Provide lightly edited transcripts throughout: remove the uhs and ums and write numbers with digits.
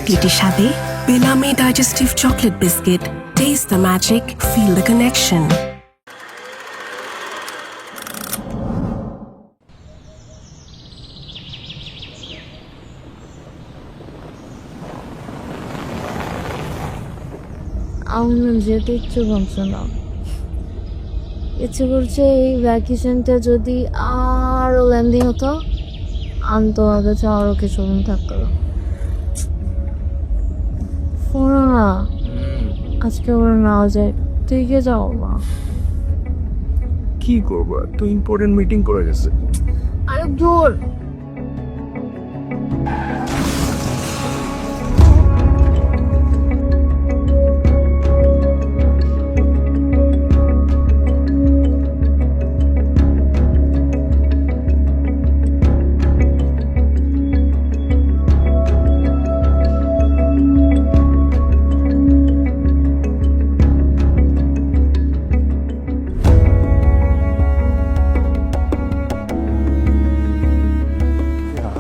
Chocolatey স্বাদে বেলামে digestive chocolate biscuit. Taste the magic, feel the connection. আমার যেতে ইচ্ছে করছে না, ইচ্ছে করছে এই ভ্যাকেশনটা যদি আরো লেন্দি হতো, আমি তোমার কাছে আরো কিছুদিন থাকতো। শোনো না, আজকে ওরা না যায়, তুই কে যাও না। কি করবো, তো ইম্পর্টেন্ট মিটিং করে গেছে। আরে দূর।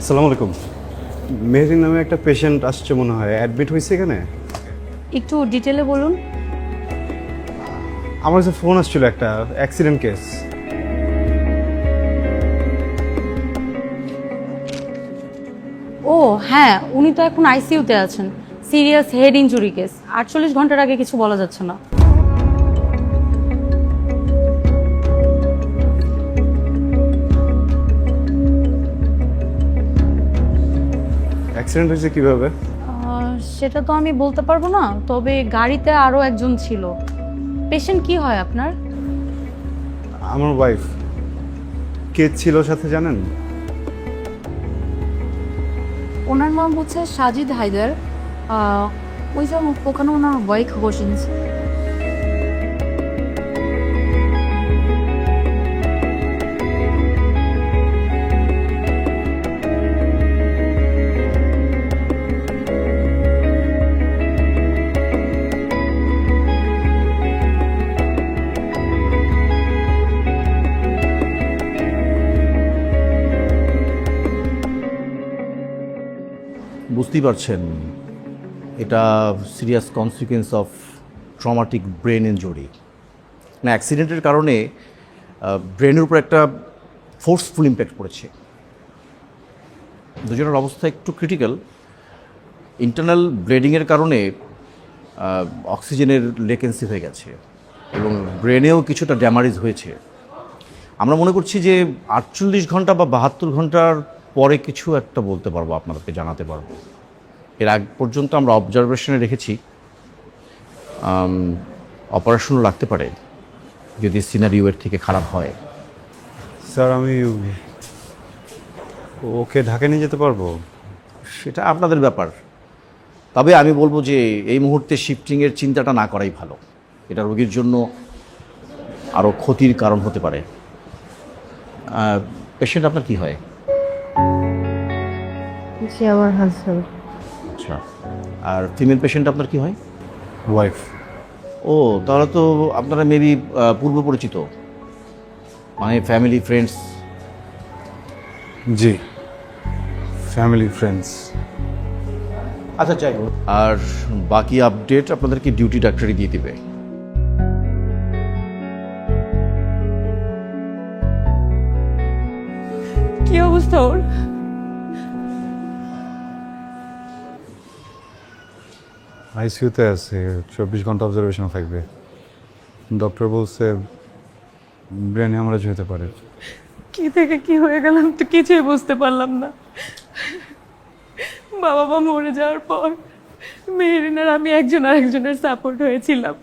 আসসালামু আলাইকুম। মেহরিন নামে একটা পেশেন্ট আসছে মনে হয়, অ্যাডমিট হয়েছে এখানে। একটু ডিটেলে বলুন। আমার কাছে ফোন আসছিল, একটা অ্যাক্সিডেন্ট কেস। ও হ্যাঁ, উনি তো এখন আইসিইউতে আছেন। Serious head injury case. 48 ঘন্টার আগে কিছু বলা যাচ্ছে না। অ্যাক্সিডেন্ট হয়েছে কিভাবে? সেটা তো আমি বলতে পারবো না, তবে গাড়িতে আরও একজন ছিল। পেশেন্ট কি হয় আপনার? আমার ওয়াইফ। কে ছিল সাথে জানেন? ওনার নাম হচ্ছে সাজিদ হায়দার। ওই যে ওখানে ওনার বাইক বসেছে। বুঝতেই পারছেন, এটা serious consequence of traumatic brain injury. না, অ্যাক্সিডেন্টের কারণে ব্রেনের উপর একটা ফোর্সফুল ইম্প্যাক্ট পড়েছে। দুজনের অবস্থা একটু ক্রিটিক্যাল। ইন্টারনাল ব্লিডিংয়ের কারণে অক্সিজেনের লেকেন্সি হয়ে গেছে এবং ব্রেনেও কিছুটা ড্যামারেজ হয়েছে। আমরা মনে করছি যে 48 ঘন্টা বা 72 ঘন্টার পরে কিছু একটা বলতে পারবো, আপনাদেরকে জানাতে পারবো। এর আগ পর্যন্ত আমরা অবজারভেশনে রেখেছি। অপারেশনও লাগতে পারে যদি সিনারিও এর থেকে খারাপ হয়। স্যার, আমি ওকে ঢাকা নিয়ে যেতে পারবো? সেটা আপনাদের ব্যাপার, তবে আমি বলবো যে এই মুহূর্তে শিফটিংয়ের চিন্তাটা না করাই ভালো। এটা রোগীর জন্য আরও ক্ষতির কারণ হতে পারে। পেশেন্ট আপনার কি হয়? সে আমার হাজবেন্ড। আচ্ছা, আর ফিমেল পেশেন্ট আপনার কি হয়? ওয়াইফ। ও, তাহলে তো আপনারা মেবি পূর্ব পরিচিত, মানে ফ্যামিলি ফ্রেন্ডস। জি, ফ্যামিলি ফ্রেন্ডস। আচ্ছা, যাই হোক, আর বাকি আপডেট আপনাদেরকে ডিউটি ডাক্তারই দিয়ে দিবে। কি অবস্থা ওর? আইসিইউতে আছে, 24 ঘন্টা অবজারভেশন থাকবে। ডক্টর বলছে ব্রেন হ্যামারেজ হতে পারে। কি থেকে কি হয়ে গেল আমি তো কিছুই বুঝতে পারলাম না। বাবা মা মরে যাওয়ার পর মেহরিন আর আমি একজন আরেকজনের সাপোর্ট হয়েছিলাম।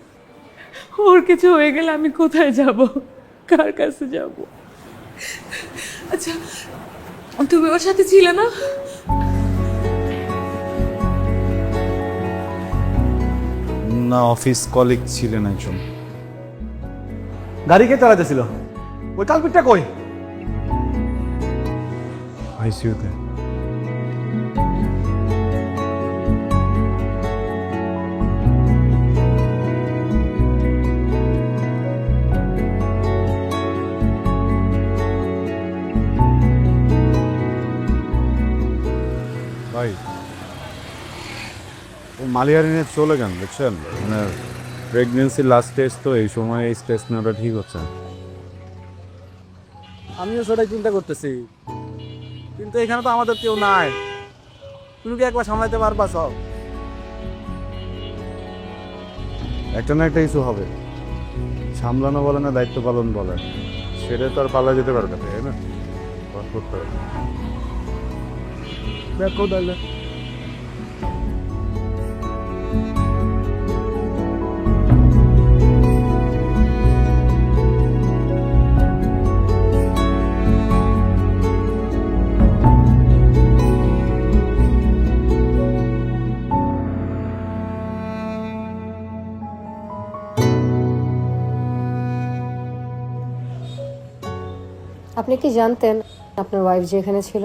ওর কিছু হয়ে গেলে আমি কোথায় যাব, কার কাছে যাব? আচ্ছা, তুমি ওর সাথে ছিলে না? না, অফিস কলিগ ছিলেন একজন। গাড়ি কে চালাতেছিল? ওই কালপিটটা কই? আইসিইউতে। ভাই, ও মালিয়ারি নিয়ে চলে গেল বুঝছেন, মানে প্রেগনেন্সির লাস্ট স্টেজ তো, এই সময় এই স্টেজ নেওয়াটা ঠিক হচ্ছে না। আমিও সেটাই চিন্তা করতেছি, কিন্তু এখানে তো আমাদের কেউ নাই। তুমি কি একবার সামলাইতে পারবা সব? একটা না একটা ইস্যু হবে, সামলানো বলে না দায়িত্ব পালন বলে, সেটা তো আর পালা যেতে পারবে না, তাই না? করতে হবে। দেখো তাহলে। আপনি কি জানতেন আপনার ওয়াইফ যে এখানে ছিল?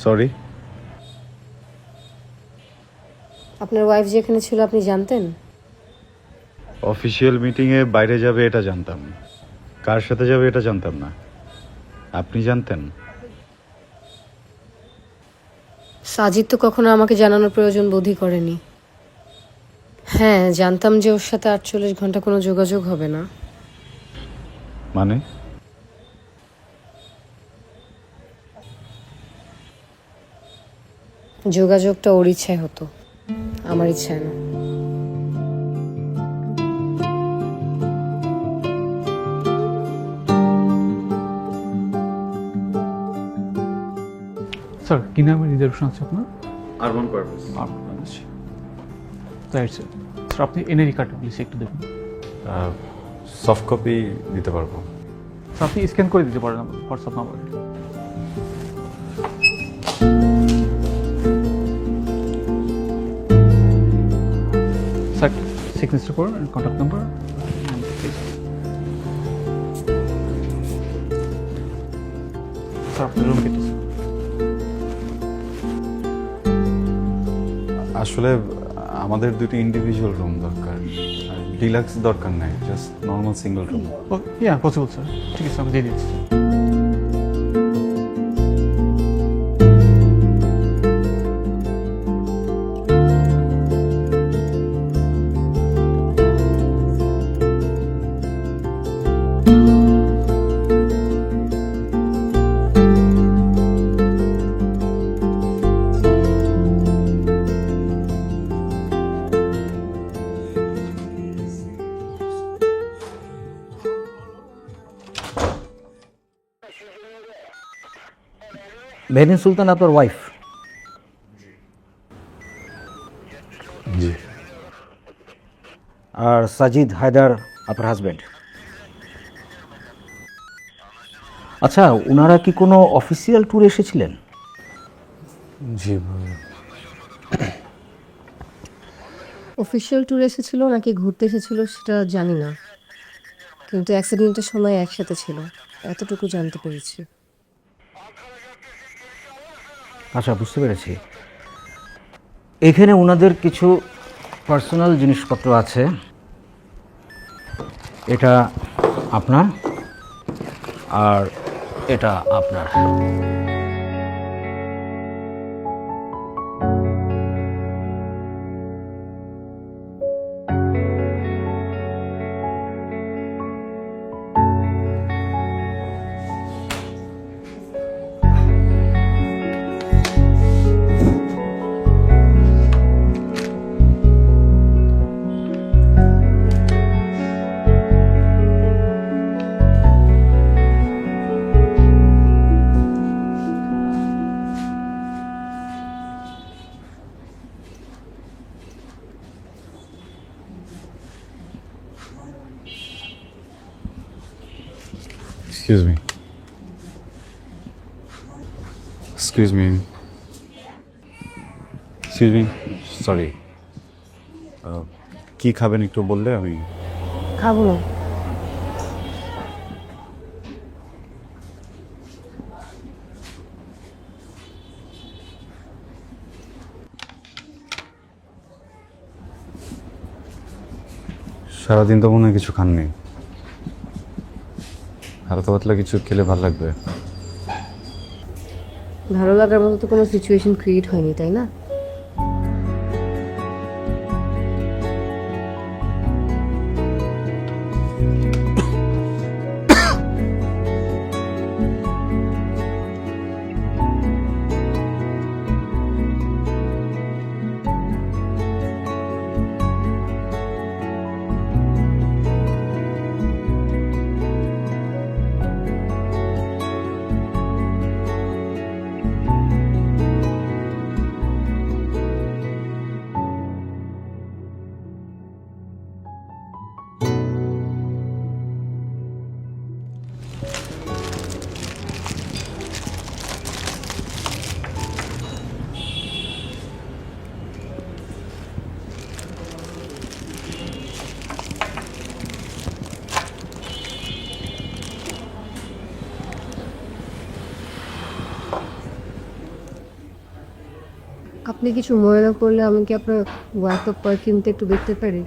সরি? আপনার ওয়াইফ যে এখানে ছিল আপনি জানতেন? অফিসিয়াল মিটিংয়ে বাইরে যাবে এটা জানতাম, কার সাথে যাবে এটা জানতাম না। আপনি জানতেন? সাজিদ তো কখনো আমাকে জানানোর প্রয়োজন বোধই করেনি। হ্যাঁ, জানতাম যে ওর সাথে 48 ঘন্টা কোনো যোগাযোগ হবে না। মানে? যোগাযোগটা ওর ইচ্ছায় হতো, আমার ইচ্ছায় না। স্যার কি নামের রিজার্ভেশন আছে আপনার? Urban purpose. Right sir. Sir আপনি এনআইডি কার্ডটা প্লিজ একটু দেখুন। সফট কপি দিতে পারবো। স্যার আপনি স্ক্যান করে দিতে পারেন হোয়াটসঅ্যাপ নাম্বারে। স্যার সিগনেচার করুন, কন্ট্যাক্ট নাম্বার। স্যার আপনার রুম কেটে আসলে আমাদের দুটি ইন্ডিভিজুয়াল রুম দরকার, ডিলাক্স দরকার নাই, জাস্ট নর্মাল সিঙ্গেল রুম। ইয়া পসিবল স্যার, ঠিক আছে আমি দিয়ে দিচ্ছি। মেহরিন সুলতান আপনার ওয়াইফ? জি। আর সাজিদ হায়দার আপনার হাজব্যান্ড? আচ্ছা, ওনারা কি কোনো অফিসিয়াল ট্যুরে এসেছিলেন? জি। অফিসিয়াল ট্যুর এসেছিল নাকি ঘুরতে এসেছিল সেটা জানি না, কিন্তু অ্যাক্সিডেন্টের সময় একসাথে ছিল, এতটুকু জানতে পেরেছি। আচ্ছা, বুঝতে পেরেছি। এখানে ওনাদের কিছু পার্সোনাল জিনিসপত্র আছে, এটা আপনার আর এটা আপনার। Excuse me. Excuse me. Excuse me. Sorry. কি খাবেন একটু বললে আমি। খাবো না। সারাদিন তো মনে হয় কিছু খাননি, হালকা পাতলা কিছু খেলে ভালো লাগবে। ভালো লাগার মতো তো কোনো সিচুয়েশন ক্রিয়েট হয়নি, তাই না? আপনি কিছু মনে না করলে আমি কি আপনার ওয়ার্ক অফ পারফিউমটা একটু দেখতে পারি?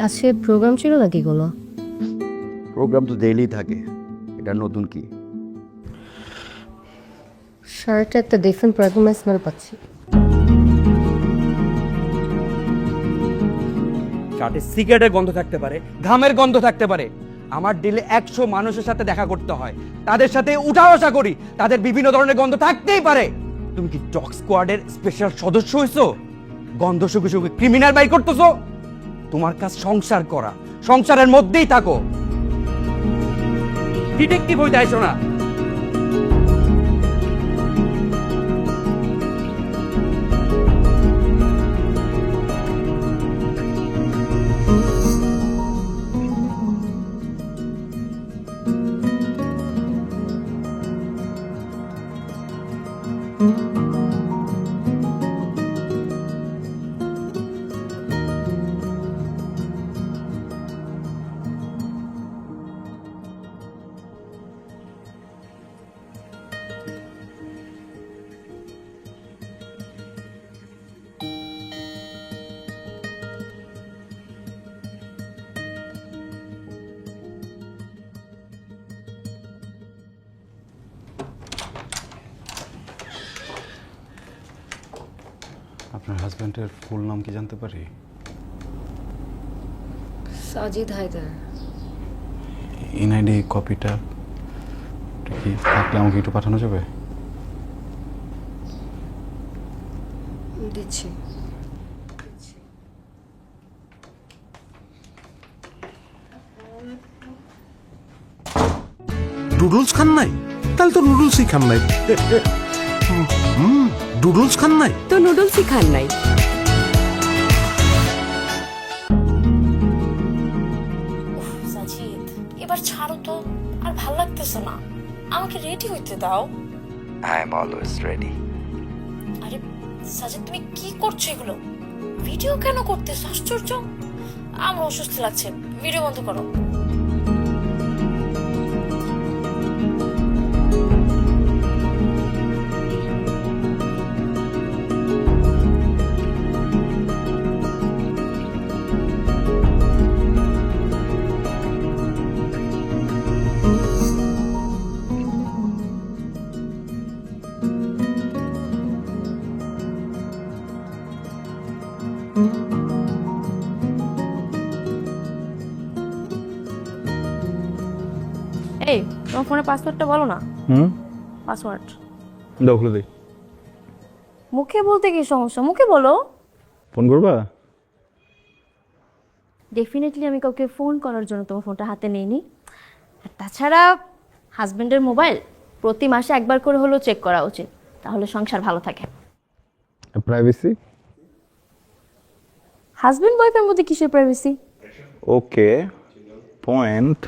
আজকে প্রোগ্রাম ছিল নাকি কোনো? প্রোগ্রাম তো ডেইলি থাকে, এটা নতুন কি? শার্টে একটা ডিফারেন্ট পারফিউমের স্মেল পাচ্ছি। শার্টে সিগারেটের গন্ধ থাকতে পারে, ঘামের গন্ধ থাকতে পারে। আমার ডিলে 100 মানুষের সাথে দেখা করতে হয়, তাদের সাথে উঠা বসা করি, তাদের বিভিন্ন ধরনের গন্ধ থাকতেই পারে। তুমি কি ডগ স্কোয়াডের স্পেশাল সদস্য হইছো? গন্ধ শুকে শুকে ক্রিমিনাল বাই করতেছো? তোমার কাজ সংসার করা, সংসারের মধ্যেই থাকো, ডিটেকটিভ হইতে আইসো না। আপনার হাজব্যান্ডের ফুল নাম কি জানতে পারি? সাজিদ হায়দার। এনআইডি কপিটা কি থাকলে আমাকে একটু পাঠানো যাবে? দিচ্ছি। নুডলস খান নাই? তাহলে তো নুডলসই খান নাই। নুডলস খান নাই তো নুডলসই খান নাই। সাজিদ, এবার ছাড়ো তো, আর ভাল লাগতেছে না। আমাকে রেডি হইতে দাও। I am always ready. আরে সাজিদ, তুমি কি করছো এগুলো? ভিডিও কেন করতেছো? আশ্চর্য। আমার অসুস্থ লাগছে, ভিডিও বন্ধ করো। এই, তোমার ফোনের পাসওয়ার্ডটা বলো না। পাসওয়ার্ড দাও, খুলে দিই। মুখে বলতে কি সমস্যা? মুখে বলো। ফোন করবা? ডেফিনেটলি আমি কাউকে ফোন করার জন্য তোমার ফোনটা হাতে নিইনি। আর তাছাড়া হাজবেন্ডের মোবাইল প্রতি মাসে একবার করে হলেও চেক করা উচিত, তাহলে সংসার ভালো থাকে। প্রাইভেসি? হাজবেন্ড ওয়াইফের মধ্যে কিসের প্রাইভেসি? ওকে, পয়েন্ট।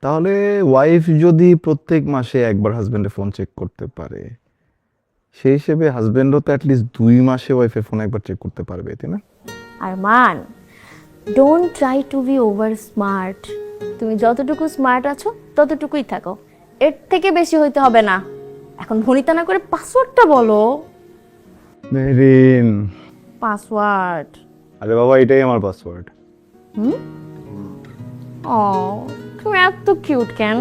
তাহলে ওয়াইফ যদি প্রত্যেক মাসে একবার হাজবেন্ডের ফোন চেক করতে পারে, সেই হিসেবে হাজবেন্ডও তো অ্যাটলিস্ট 2 মাসে ওয়াইফের ফোন একবার চেক করতে পারবে, তাই না? Arman, don't try to be over smart. তুমি যতটুকু স্মার্ট আছো ততটুকুই থাকো, এর থেকে বেশি হইতে হবে না। এখন ভনিতা না করে পাসওয়ার্ডটা বলো। Marine, password. আরে বাবা, এটাই আমার পাসওয়ার্ড। ও, তুমি এত কিউট কেন?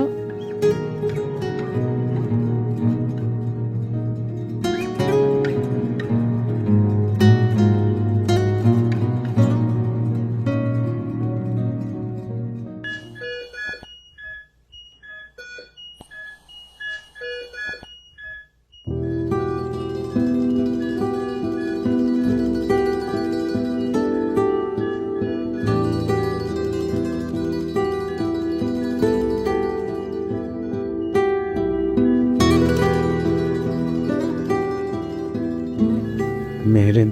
মেহরিন,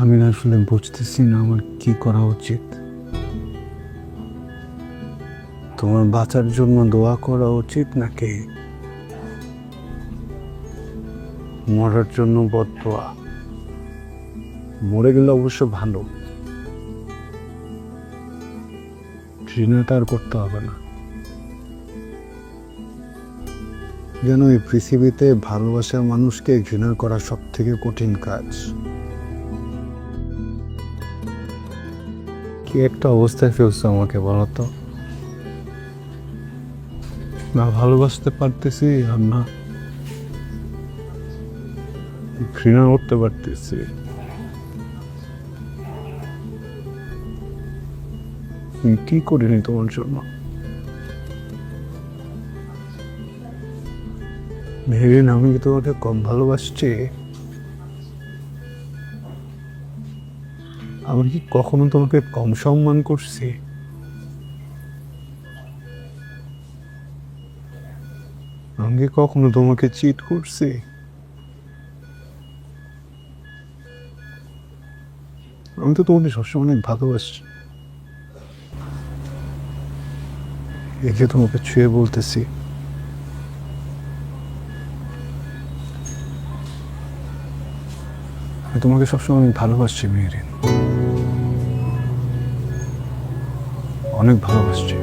আমি না আসলে বুঝতেছি না আমার কি করা উচিত। তোমার বাঁচার জন্য দোয়া করা উচিত নাকি মরার জন্য বদদোয়া? মরে গেলে অবশ্য ভালো, ঘৃণাটা আর করতে হবে না। যেন এই পৃথিবীতে ভালোবাসার মানুষকে ঘৃণা করা সব থেকে কঠিন কাজ। কি একটা অবস্থায় ফেলছো আমাকে বলো তো? না ভালোবাসতে পারতেছি আর না ঘৃণা করতে পারতেছি। কি করিনি তোমার জন্য? মেহরিন, আমি কি তোমাকে কম ভালোবাসছি? আমি কি কখনো তোমাকে কম সম্মান করছি? আমি কি কখনো তোমাকে চিট করছি? আমি তো তোমাকে সবসময় অনেক ভালোবাসি। এই যে তোমাকে ছুঁয়ে বলতেছি, আমি তোমাকে সবসময় অনেক ভালোবাসছি মেহরিন, অনেক ভালোবাসছি।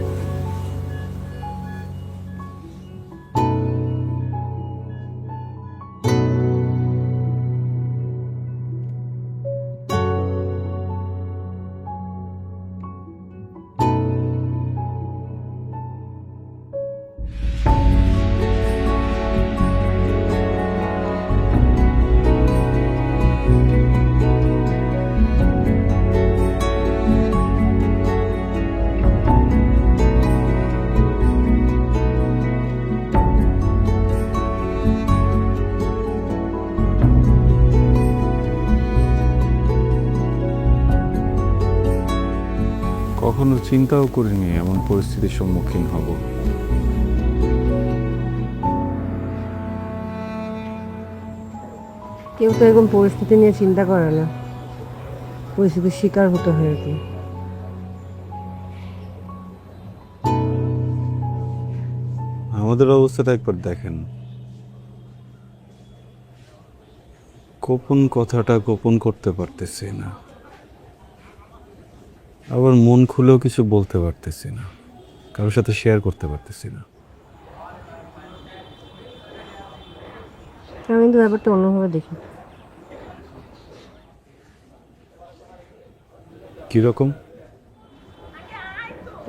কখনো চিন্তাও করিনি এমন পরিস্থিতির সম্মুখীন হব। কেউ তো এরকম পরিস্থিতি নিয়ে চিন্তা করে না, পরিস্থিতির শিকার হতে হয় কি। আমাদের অবস্থাটা একবার দেখেন। গোপন কথাটা গোপন করতে পারতেছি না, আবার মন খুলেও কিছু বলতে পারতেছি না, কারোর সাথে শেয়ার করতে পারতেছি না। আমি কিন্তু ব্যাপারটা অন্যভাবে দেখি। কিরকম?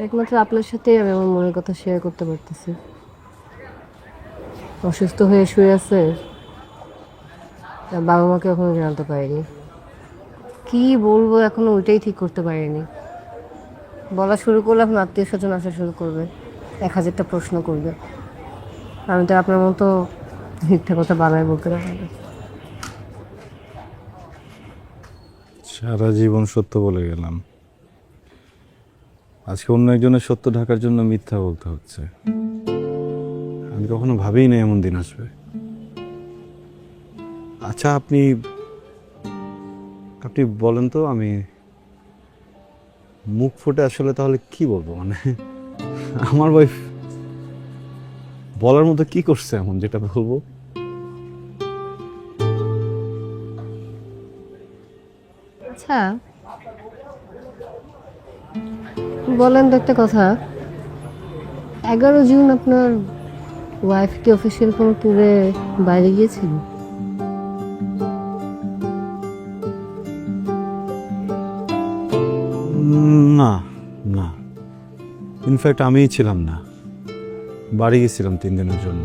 একমাত্র আপনার সাথেই আমি আমার মনের কথা শেয়ার করতে পারতেছি। অসুস্থ হয়ে শুয়ে আছে, তার বাবা মাকে এখনো জানাতে পারিনি। কি বলবো এখনো ওইটাই ঠিক করতে পারিনি। বলা শুরু করলে এখন আত্মীয় স্বজন আসা শুরু করবে, 1000টা প্রশ্ন করবে। আমি তো আপনার মতো মিথ্যা কথা বানায় বলতে পারি না। সারা জীবন সত্য বলে গেলাম, আজকে অন্য একজনের সত্য ঢাকার জন্য মিথ্যা বলতে হচ্ছে। আমি কখনো ভাবিই না এমন দিন আসবে। আচ্ছা আপনি আপনি বলেন তো, আমি মুখ ফুটে আসলে তাহলে কি বলবো, মানে আমার ওয়াইফ বলার মতো কি করছে এমন যেটা বলবো? আচ্ছা বলেন তো একটা কথা, 11 জুন আপনার ওয়াইফ কি অফিসিয়াল কোনো ট্যুরে বাইরে গিয়েছিল? না না, ইনফ্যাক্ট আমিই ছিলাম না, বাড়ি গেছিলাম 3 দিনের জন্য।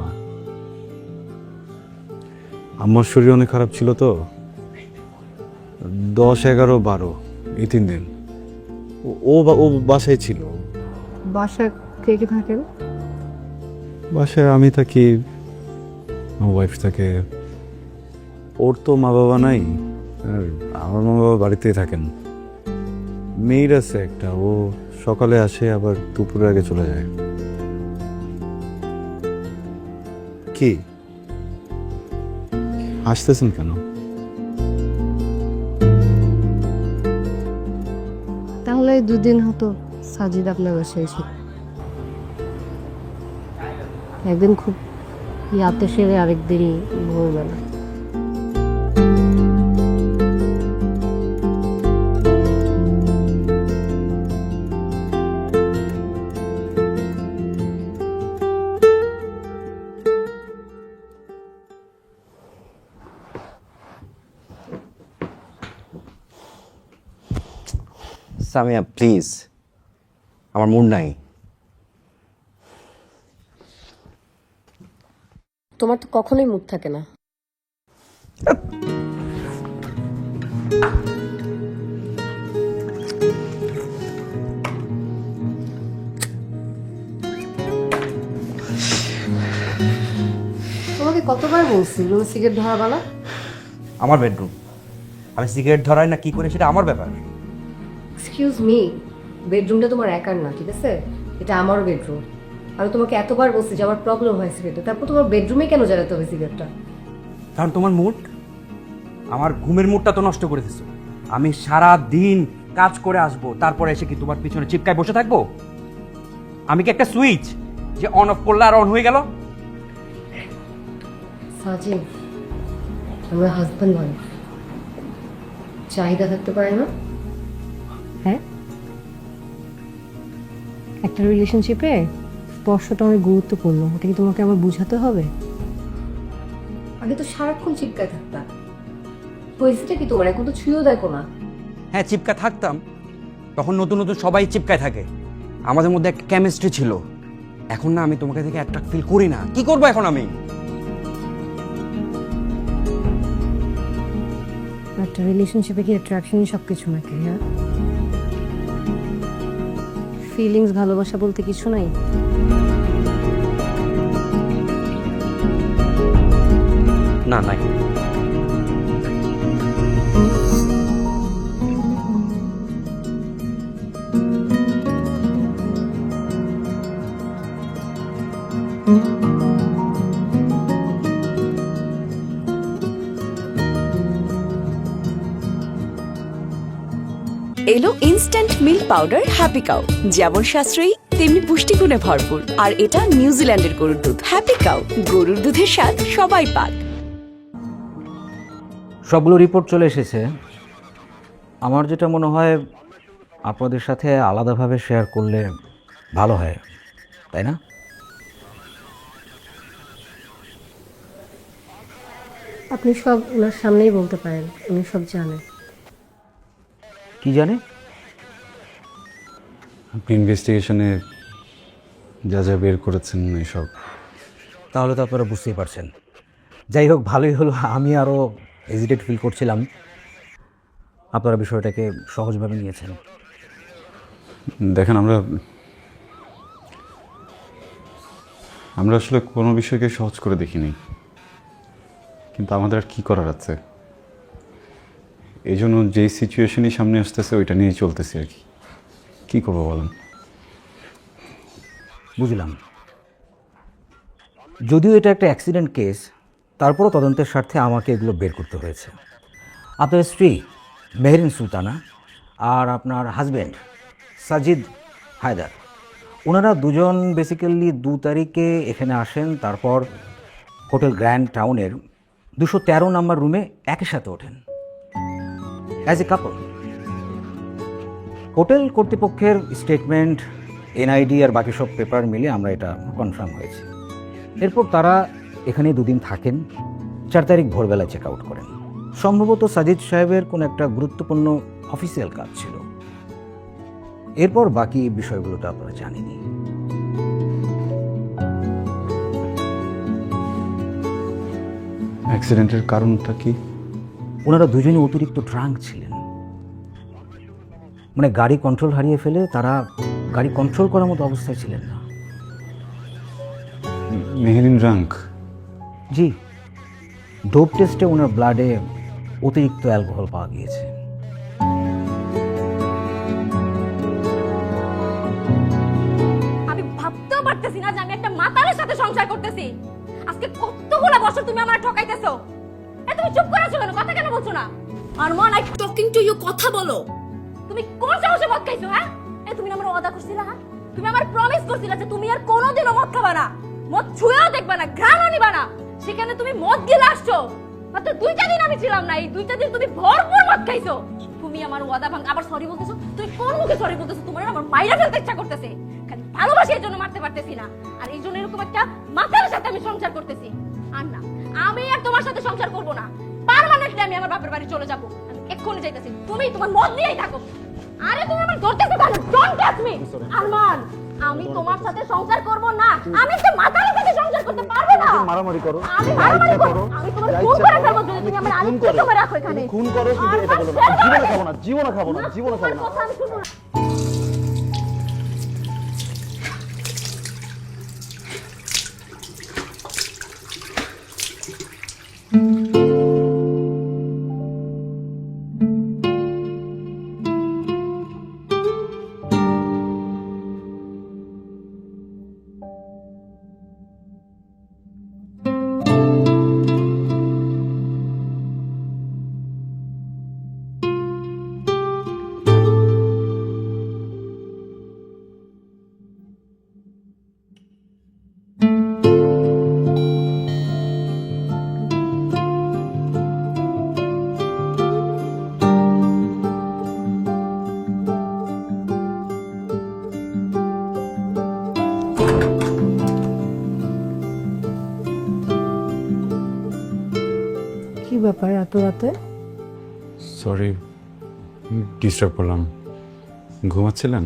আমার শরীর অনেক খারাপ ছিল তো, 10, 11, 12 এই 3 দিন ও বাসায় ছিল। বাসায় কে কে থাকেন? বাসায় আমি থাকি, আমার ওয়াইফ থাকে। ওর তো মা বাবা নাই, আর আমার মা বাবা বাড়িতেই থাকেন। মেয়ের আছে একটা, ও সকালে আসে আবার দুপুরের আগে চলে যায়। কি হাসতেছেন কেন? তাহলে এই 2 দিন হতো সাজিদ আপনার বাসায় ছিল। একদিন খুব ইয়াতে সেরে, আরেকদিন ভোরবেলা। সামিয়া প্লিজ, আমার মুড নাই। তোমার তো কখনোই মুড থাকে না। তোমাকে কতবার বলছি রুমে সিগারেট ধরাবা না? আমার বেডরুম, আমি সিগারেট ধরাই না কি করে সেটা আমার ব্যাপার। এক্সকিউজ মি, বেডরুমটা তোমার একার না, ঠিক আছে? এটা আমারও বেডরুম। আমি তোমাকে এতবার বলছি যে আমার প্রবলেম হয় সিগারেটে, তারপর তোমার বেডরুমে কেন জ্বালাতে হবে সিগারেটটা? কারণ তোমার মুড, আমার ঘুমের মুডটা তো নষ্ট করে দিছো। আমি সারা দিন কাজ করে আসবো, তারপরে এসে কি তোমার পিছনে চিপকায় বসে থাকবো? আমি কি একটা সুইচ যে অন অফ করলে আর অন হয়ে গেল? সাজিদ, আমরা হাজব্যান্ড ওয়াইফ, চাহিদা থাকতে পারে না? হ্যাঁ, একটা রিলেশনশিপে স্পর্শটা অনেক গুরুত্বপূর্ণ। ওটা কি তোমাকে আমার বুঝাতে হবে? আগে তো সারাক্ষণ চিপকায় থাকতাম, হয়েছেটা কি তোমার? এখন তো ছুঁয়েও দেখো না। হ্যাঁ, চিপকা থাকতাম, তখন নতুন নতুন সবাই চিপকায় থাকে, আমাদের মধ্যে একটা কেমিস্ট্রি ছিল। এখন না, আমি তোমাকে থেকে অ্যাট্রাক্ট ফিল করি না। কি করবো এখন আমি? একটা রিলেশনশিপে কি অ্যাট্রাকশনই সব কিছু নাকি? হ্যাঁ, ফিলিংস, ভালোবাসা বলতে কিছু নাই? না, নাই। এলো instant milk powder happy cow, যেমন সাশ্রয়ী তেমনি পুষ্টিগুণে ভরপুর। আর এটা নিউজিল্যান্ডের গরুর দুধ। হ্যাপি কাউ, গরুর দুধের স্বাদ সবাই পাক। সবগুলো রিপোর্ট চলে এসেছে। আমার যেটা মনে হয় আপনাদের সাথে আলাদাভাবে শেয়ার করলে ভালো হয়, তাই না? আপনি সব ওনার সামনেই বলতে পারেন, উনি সব জানেন। কি জানে? আপনি ইনভেস্টিগেশনে যা যা বের করেছেন এসব। তাহলে তো আপনারা বুঝতেই পারছেন। যাই হোক, ভালোই হলো। আমি আরও হেজিটেট ফিল করছিলাম, আপনারা বিষয়টাকে সহজভাবে নিয়েছেন। দেখেন, আমরা আসলে কোনো বিষয়কে সহজ করে দেখিনি, কিন্তু আমাদের আর কী করার আছে। এই জন্য যেই সিচুয়েশনই সামনে আসতেছে ওইটা নিয়েই চলতেছি আর কি। কী করবো বলেন? বুঝলাম। যদিও এটা একটা অ্যাক্সিডেন্ট কেস, তারপরও তদন্তের স্বার্থে আমাকে এগুলো বের করতে হয়েছে। আপনার স্ত্রী মেহরিন সুলতানা আর আপনার হাজব্যান্ড সাজিদ হায়দার, ওনারা দুজন বেসিক্যালি 2 তারিখে এখানে আসেন, তারপর হোটেল গ্র্যান্ড টাউনের 213 নম্বর রুমে একই সাথে ওঠেন অ্যাজ এ কাপল। হোটেল কর্তৃপক্ষের স্টেটমেন্ট, এনআইডি আর বাকি সব পেপার মিলে আমরা এটা কনফার্ম হয়েছি। এরপর তারা এখানে 2 দিন থাকেন, 4 তারিখ ভোরবেলায় চেক আউট করেন। সম্ভবত সাজিদ সাহেবের কোনো একটা গুরুত্বপূর্ণ অফিসিয়াল কাজ ছিল। এরপর বাকি বিষয়গুলো তো আপনারা জানেনই। অ্যাক্সিডেন্টের কারণটা কি? ওনারা দুজনে অতিরিক্ত ড্রাঙ্ক ছিলেন, মানে গাড়ি কন্ট্রোল হারিয়ে ফেলে তারা গাড়ি কন্ট্রোল করার মতো অবস্থায় ছিলেন না। মেহেরিন ড্রাঙ্ক? জি, ডোপ টেস্টে ওনার ব্লাডে অতিরিক্ত অ্যালকোহল পাওয়া গিয়েছে। আমি ভাবতেও পারতেছি না যে আমি একটা মাতালের সাথে সংসার করতেছি। আজকে কতগুলো বছর তুমি আমার ঠকাইতেছো। তুমি চুপ করে আছো কেন? কথা কেন বলছো না? Arman, I talking to you, কথা বলো। তুমি কোন সাহসে মদ খাইছো? হ্যাঁ, তুমি আমার ওয়াদা করছিলা, হ্যাঁ তুমি আমার প্রমিস করছিলা যে তুমি আর কোনোদিনও মদ খাবা না, মদ ছুঁয়েও দেখবা না, ঘ্রাণও নিবা না। সেখানে তুমি মদ গিলে আসছো। মাত্র 2টা দিন আমি ছিলাম না, এই 2টা দিন তুমি ভরপুর মদ খাইছো। তুমি আমার ওয়াদা ভাঙ আবার সরি বলতেছো। তুমি কোন মুখে সরি বলতেছো? তোমার আমার মাইরা ফেলতে ইচ্ছা করতেছে। খালি ভালোবাসি এর জন্য মারতে পারতেছি না, আর এই জন্য এরকম একটা মাতার সাথে আমি সংসার করতেছি। আর না, আমি আর তোমার সাথে সংসার করব না। পার্মানেন্টলি আমি আমার বাপের বাড়ি চলে যাব। আমি এক্ষুনি যাইতেছি, তুমি তোমার মদ নিয়েই থাকো। আরে তুমি আমার ধরতেছো কেন? Don't touch me Arman. আমি তোমার সাথে সংসার করব না। আমি তো মাতার সাথে সংসার করতে পারবো না। মারামারি করো, আমি মারামারি করব, আমি তোমার খুন করে ফেলবো যদি তুমি আমার আরেকটু সময় রাখো এখানে। খুন করো শুধু এটা বলো না। জীবনে খাবো না, জীবনে খাবো না। কথা আমি শুনবো না। কি ব্যাপার এত রাতে? সরি, ডিস্টার্ব করলাম। ঘুমাচ্ছিলেন?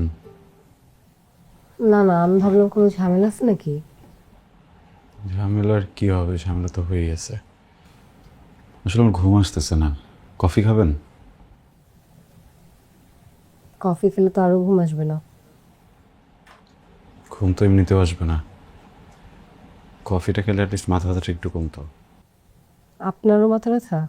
না না, আমি ভাবলাম কোনো ঝামেলা আছে নাকি। ঝামেলার কি হবে, ঝামেলা তো হয়ে গেছে। আসলে আমার ঘুম আসতেছে না। কফি খাবেন? কফি খেলে তো আরো ঘুম আসবে না। ঘুম তো এমনিতেও আসবে না, কফিটা খেলে অ্যাটলিস্ট মাথা ব্যথাটা একটু কমতো। আপনারও মাথা ব্যথা?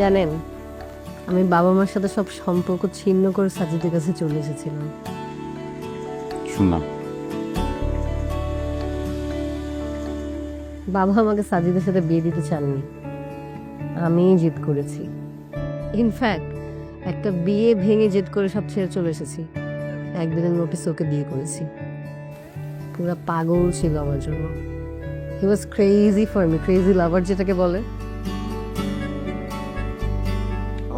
জানেন, আমি বাবা মার সাথে সব সম্পর্ক ছিন্ন করে সাজিদের কাছে চলে এসেছিলাম। শুনলাম। বাবা আমাকে সাজিদের সাথে বিয়ে দিতে চাননি, আমিই জেদ করেছি। ইনফ্যাক্ট একটা বিয়ে ভেঙে জেদ করে সব ছেড়ে চলে এসেছি। একদিনের নোটিস ওকে বিয়ে করেছি। পুরা পাগল ছিল আমার জন্য। He was crazy for me, crazy lover যেটাকে বলে।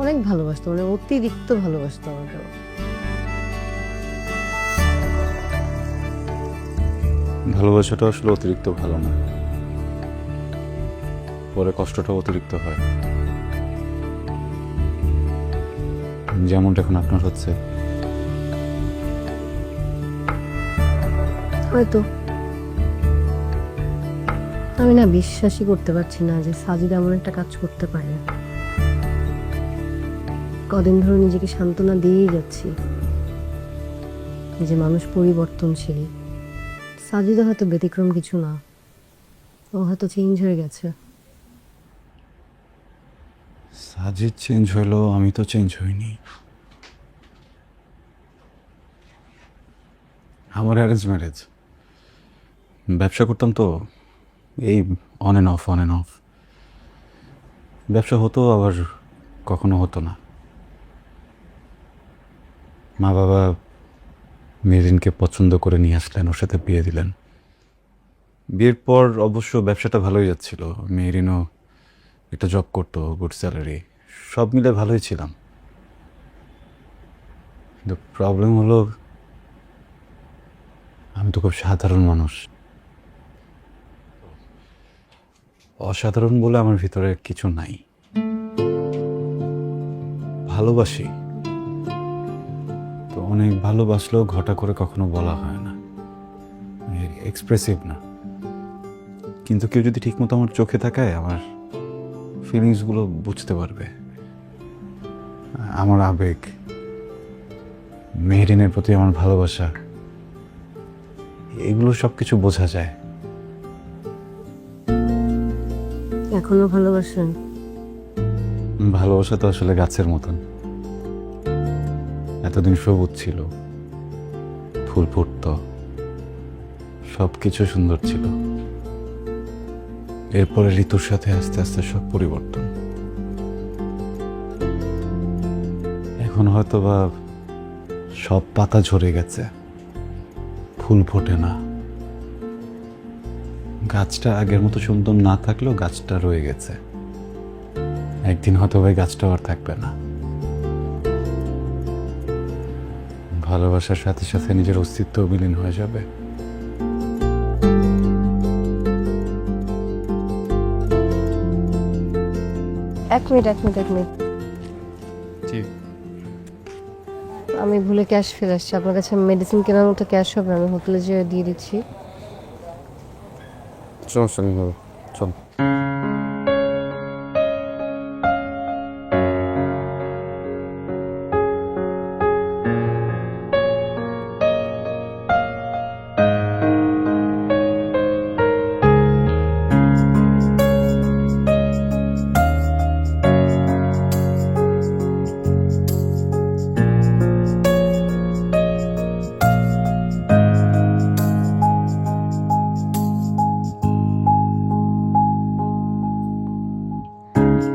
অনেক ভালোবাসতো, মানে অতিরিক্ত ভালোবাসতো আমাকে। ভালোবাসাটা আসলে অতিরিক্ত ভালো না, পরে কষ্টটা অতিরিক্ত হয়, যেমনটা এখন আপনার হচ্ছে। হয়তো আমি না বিশ্বাসই করতে পারছি না যে সাজিদ এমন একটা কাজ করতে পারে। কদিন ধরে নিজেকে সান্ত্বনা দিয়েই যাচ্ছি যে মানুষ পরিবর্তনশীল, সাজিদা হয়তো ব্যতিক্রম কিছু না, ও হয়তো চেঞ্জ হয়ে গেছে। সাজিদ চেঞ্জ হলো, আমি তো চেঞ্জ হইনি। আমার অ্যারেঞ্জ ম্যারেজ, ব্যবসা করতাম তো, এই অন অ্যান্ড অফ। ব্যবসা হতো আবার কখনো হতো না। মা বাবা মেরিনকে পছন্দ করে নিয়ে আসলেন, ওর সাথে বিয়ে দিলেন। বিয়ের পর অবশ্য ব্যবসাটা ভালোই যাচ্ছিল, মেরিনও একটা জব করতো, গুড স্যালারি, সব মিলে ভালোই ছিলাম। কিন্তু প্রবলেম হলো আমি তো খুব সাধারণ মানুষ। অসাধারণ বলে আমার ভিতরে কিছু নাই। ভালোবাসি তো, অনেক ভালোবাসলেও ঘটা করে কখনো বলা হয় না, এক্সপ্রেসিভ না। কিন্তু কেউ যদি ঠিকমতো আমার চোখে তাকায়, আমার ফিলিংসগুলো বুঝতে পারবে। আমার আবেগ, মেহরিনের প্রতি আমার ভালোবাসা, এগুলো সব কিছু বোঝা যায়। এখনো ভালোবাসেন? ভালোবাসা তো আসলে গাছের মতন, এতদিন সবুজ ছিল, ফুল ফুটতো, সব কিছু সুন্দর ছিল। এরপরে ঋতুর সাথে আস্তে আস্তে সব পরিবর্তন। এখন হয়তো বা সব পাতা ঝরে গেছে, ফুল ফোটে না। গাছটা আগের মতো সুন্দর না থাকলেও গাছটা রয়ে গেছে, একদিন হয়তো ওই গাছটাও আর থাকবে না। ভালোবাসার সাথে সাথে নিজের অস্তিত্ব বিলীন হয়ে যাবে। এক মিনিট। আমি ভুলে ক্যাশ ফেলে আসছি। আপনার কাছে মেডিসিন কেনার মতো ক্যাশ হবে? আমি হোটেলে যেয়ে দিয়ে দিচ্ছি। সমস্যা নেই, চল।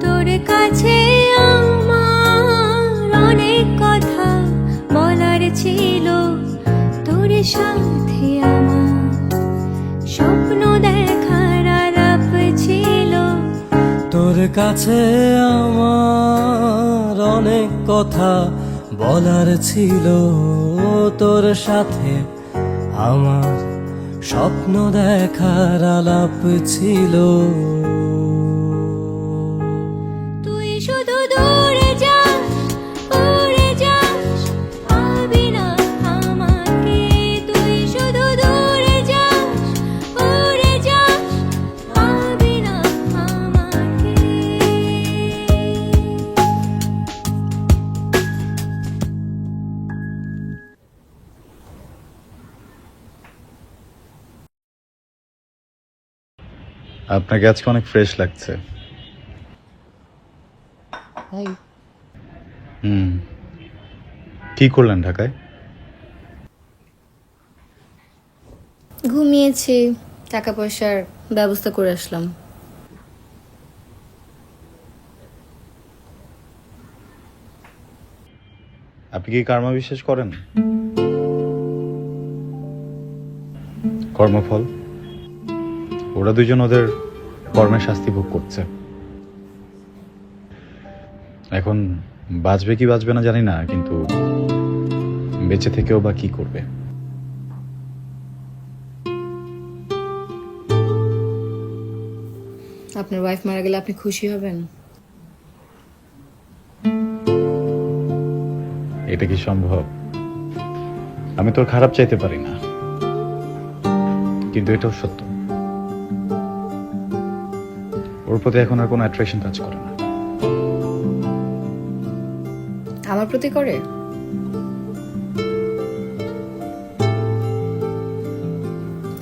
তোর কাছে আমার অনেক কথা বলার ছিল, তোর সাথে আমার স্বপ্ন দেখার আলাপ ছিল। তোর কাছে আমার অনেক কথা বলার ছিল, তোর সাথে আমার স্বপ্ন দেখার আলাপ ছিল। তুই শুধু দূরে যাস, উড়ে যাস, পাবি না আমাকে। তুই শুধু দূরে যাস, উড়ে যাস, পাবি না আমাকে। আপনাকে আজকে অনেক ফ্রেশ লাগছে। ভাই, কি করলেন ঢাকায়? ঘুমিয়েছি, টাকা পয়সার ব্যবস্থা করে আসলাম। আপনি কি কর্মা বিশ্বাস করেন? কর্মফল, ওরা দুজন ওদের কর্মের শাস্তি ভোগ করছে। এখন বাঁচবে কি বাঁচবে না জানি না, কিন্তু বেঁচে থেকেও বা কি করবে? আপনার ওয়াইফ মারা গেলে আপনি খুশি হবেন? এটা কি সম্ভব? আমি তোর খারাপ চাইতে পারি না, কিন্তু এটাও সত্য, ওর প্রতি এখন আর কোনো অ্যাট্রাকশন কাজ করে না। আমার প্রতি করে?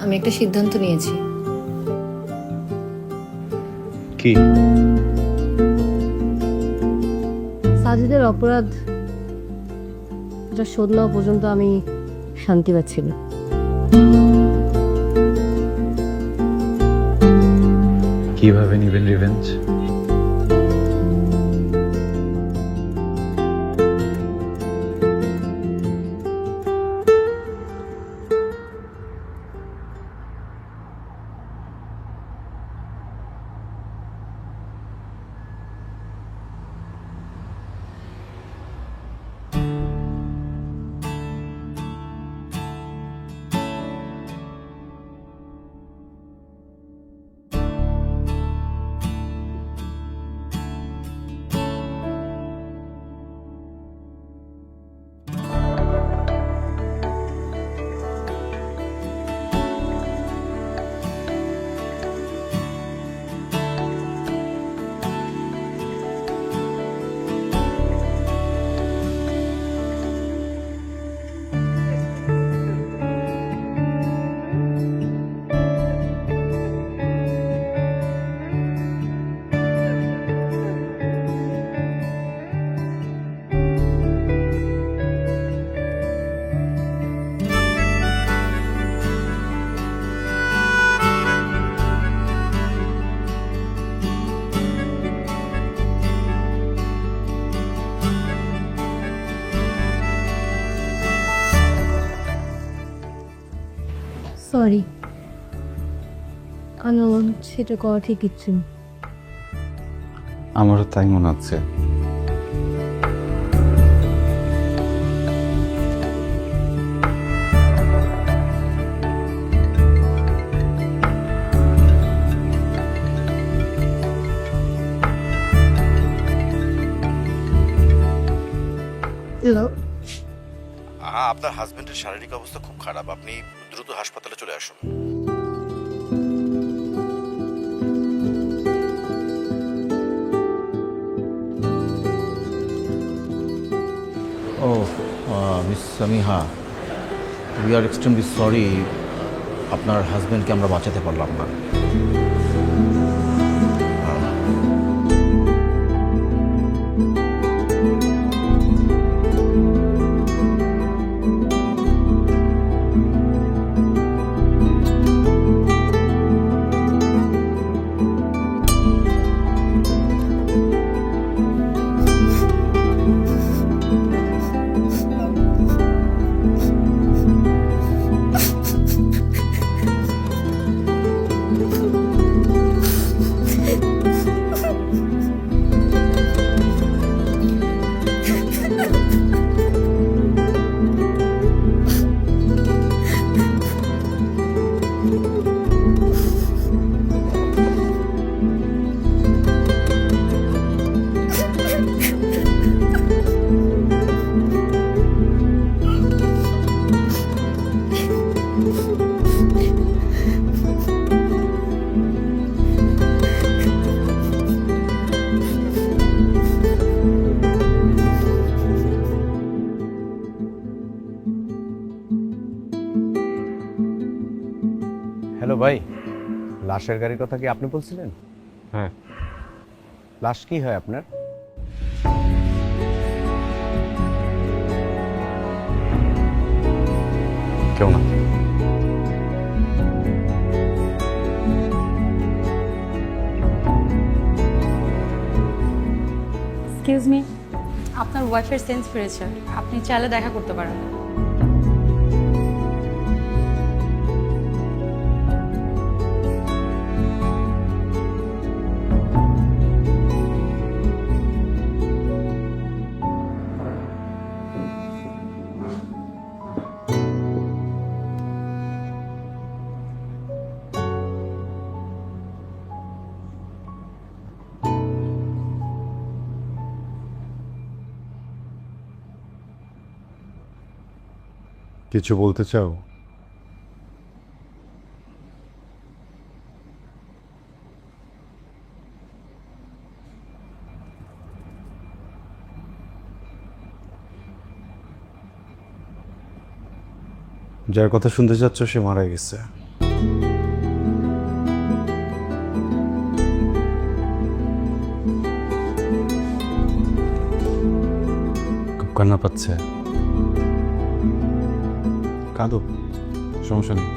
আমি একটা সিদ্ধান্ত নিয়েছি। কি? সাজিদের অপরাধ এটা শোধ না পর্যন্ত আমি শান্তি পাচ্ছি না। কিভাবে নিবেন রিভেঞ্জ? সরি, আনন্দ সেটা করা ঠিক ছিল। আমারও তাই মনে হচ্ছে। আপনার হাজবেন্ডের শারীরিক অবস্থা খুব খারাপ, আপনি দ্রুত হাসপাতালে চলে আসুন। ও miss Samiha, we are extremely sorry, আপনার হাজবেন্ডকে আমরা বাঁচাতে পারলাম না। হ্যালো ভাই, লাশের গাড়ির কথা কি আপনি বলছিলেন? হ্যাঁ। লাশ কি হয় আপনার? কেউ না। এক্সকিউজ মি, আপনার ওয়াইফের সেন্স ফিরেছে, আপনি চাইলে দেখা করতে পারেন। কিছু বলতে চাও? যার কথা শুনতে চাচ্ছ সে মারা গেছে। কান্না পাচ্ছে, কাঁদো, সমস্যা নেই।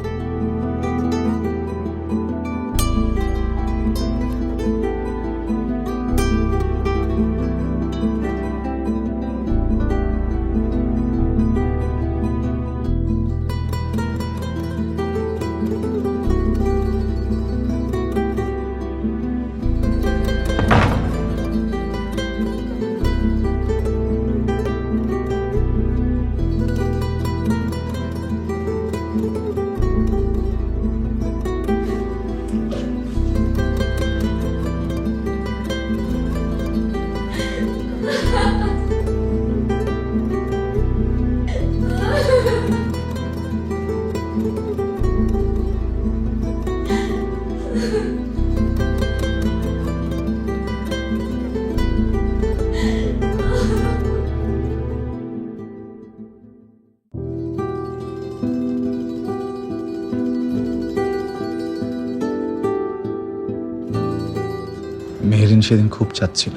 মেহরিন সেদিন খুব চাচ্ছিল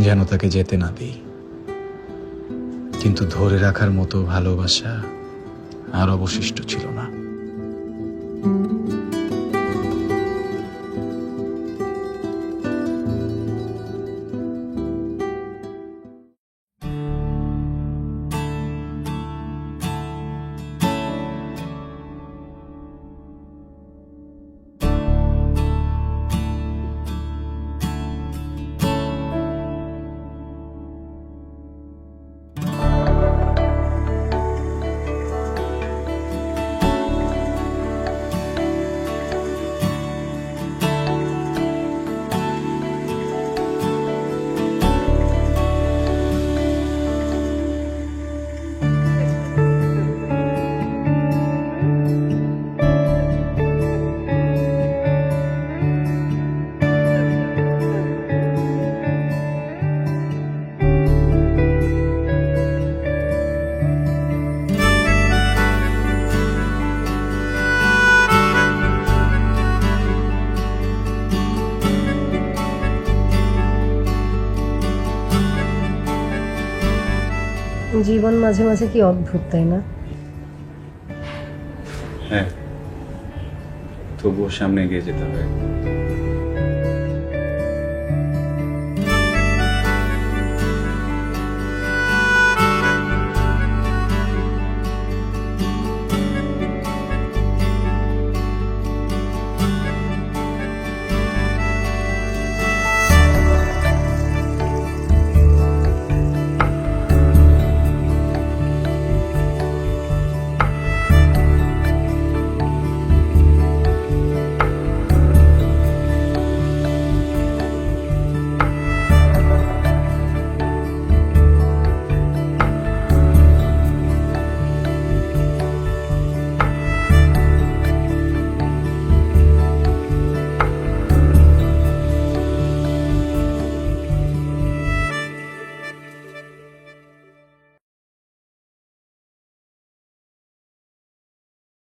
যেন তাকে যেতে না দিই, কিন্তু ধরে রাখার মতো ভালোবাসা আর অবশিষ্ট ছিল না। জীবন মাঝে মাঝে কি অদ্ভুত, তাই না? হ্যাঁ, তবুও সামনে এগিয়ে যেতে হবে।